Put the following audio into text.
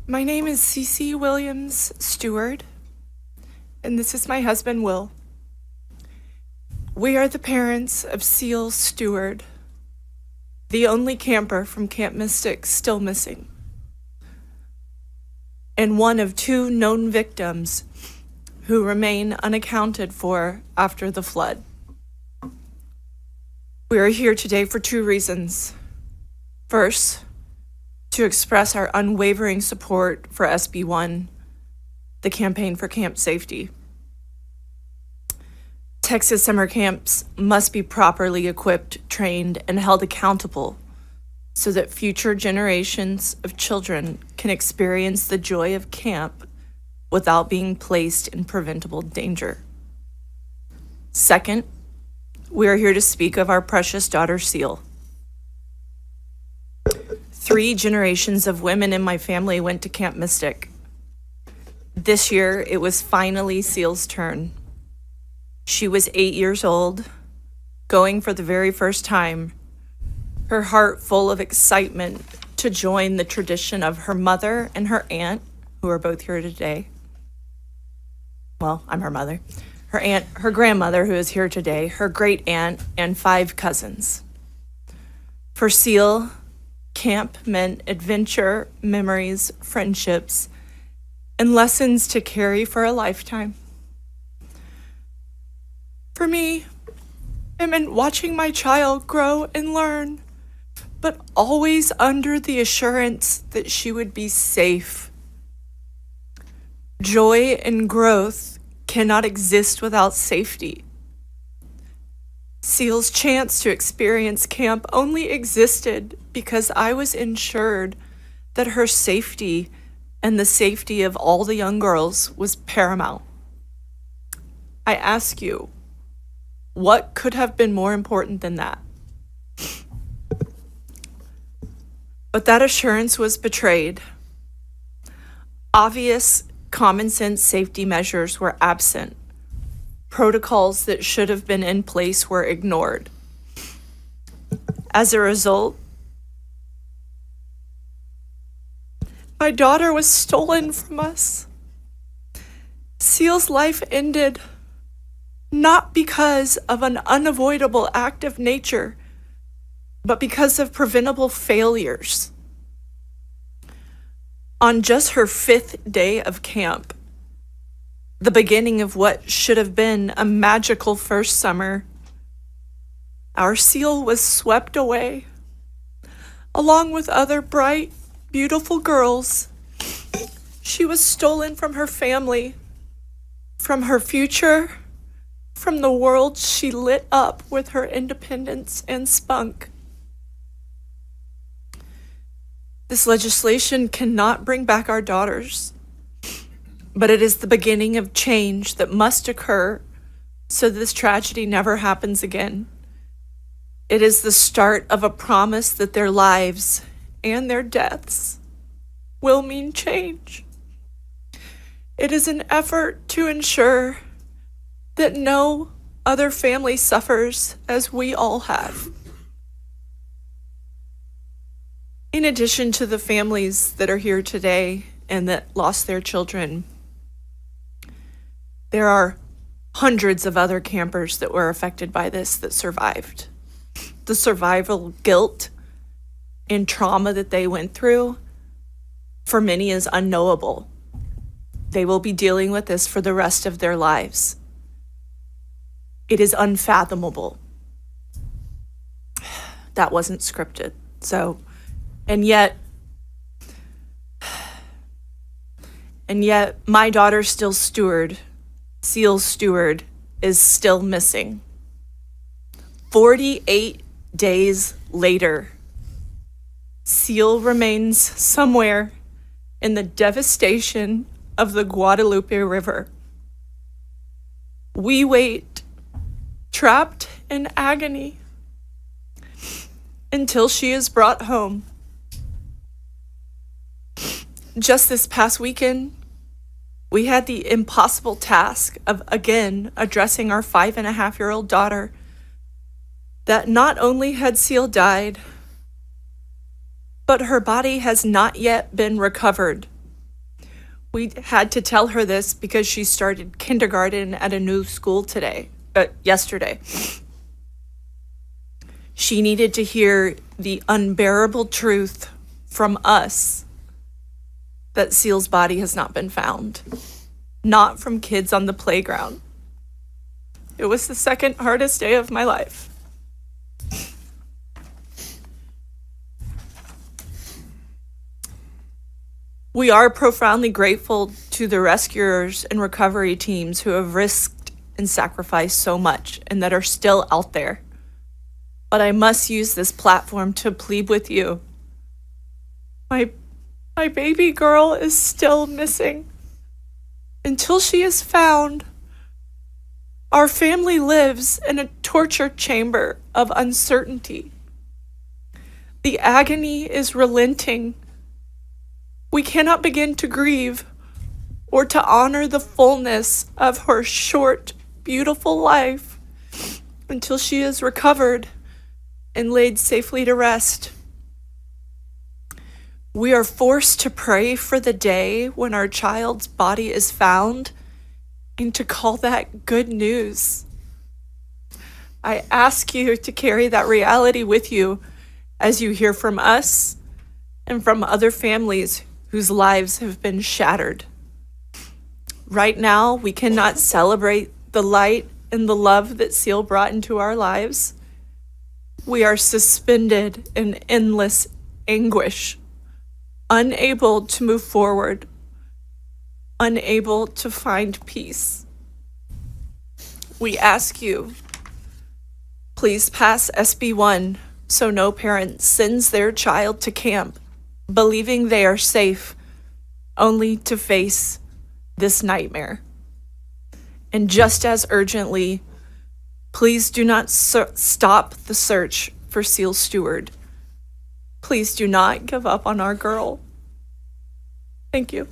My name is CiCi Williams Steward, and this is my husband, Will. We are the parents of Cile Steward, the only camper from Camp Mystic still missing, and one of two known victims who remain unaccounted for after the flood. We are here today for two reasons. First, to express our unwavering support for SB 1, the Campaign for Camp Safety. Texas summer camps must be properly equipped, trained, and held accountable so that future generations of children can experience the joy of camp without being placed in preventable danger. Second, we are here to speak of our precious daughter, Cile. 3 generations of women in my family went to Camp Mystic. This year, it was finally Cile's turn. She was 8 years old, going for the very first time, her heart full of excitement to join the tradition of her mother and her aunt, who are both here today. Well, I'm her mother. Her aunt, her grandmother, who is here today, her great aunt, and 5 cousins. For Cile, camp meant adventure, memories, friendships, and lessons to carry for a lifetime. For me, it meant watching my child grow and learn, but always under the assurance that she would be safe. Joy and growth cannot exist without safety. Cile's chance to experience camp only existed because I was ensured that her safety and the safety of all the young girls was paramount. I ask you, what could have been more important than that? But that assurance was betrayed. Obvious common sense safety measures were absent. Protocols that should have been in place were ignored. As a result, my daughter was stolen from us. Cile's life ended not because of an unavoidable act of nature, but because of preventable failures. On just her 5th day of camp, the beginning of what should have been a magical first summer, our Cile was swept away, along with other bright, beautiful girls. She was stolen from her family, from her future, from the world she lit up with her independence and spunk. This legislation cannot bring back our daughters, but it is the beginning of change that must occur so this tragedy never happens again. It is the start of a promise that their lives and their deaths will mean change. It is an effort to ensure that no other family suffers as we all have. In addition to the families that are here today and that lost their children, there are hundreds of other campers that were affected by this that survived. The survival guilt and trauma that they went through, for many, is unknowable. They will be dealing with this for the rest of their lives. It is unfathomable. That wasn't scripted. And yet, my daughter Cile Steward, is still missing. 48 days later, Cile remains somewhere in the devastation of the Guadalupe River. We wait, trapped in agony, until she is brought home. Just this past weekend, we had the impossible task of again addressing our 5.5-year-old daughter that not only had Cile died, but her body has not yet been recovered We had to tell her this because she started kindergarten at a new school yesterday. She needed to hear the unbearable truth from us that Cile's body has not been found, not from kids on the playground. It was the second hardest day of my life. We are profoundly grateful to the rescuers and recovery teams who have risked and sacrificed so much and that are still out there. But I must use this platform to plead with you. My baby girl is still missing. Until she is found, our family lives in a torture chamber of uncertainty. The agony is relenting. We cannot begin to grieve or to honor the fullness of her short, beautiful life until she is recovered and laid safely to rest. We are forced to pray for the day when our child's body is found and to call that good news. I ask you to carry that reality with you as you hear from us and from other families whose lives have been shattered. Right now, we cannot celebrate the light and the love that Cile brought into our lives. We are suspended in endless anguish, unable to move forward, unable to find peace. We ask you, please pass SB 1 so no parent sends their child to camp believing they are safe, only to face this nightmare. And just as urgently, please do not stop the search for Cile Steward. Please do not give up on our girl. Thank you.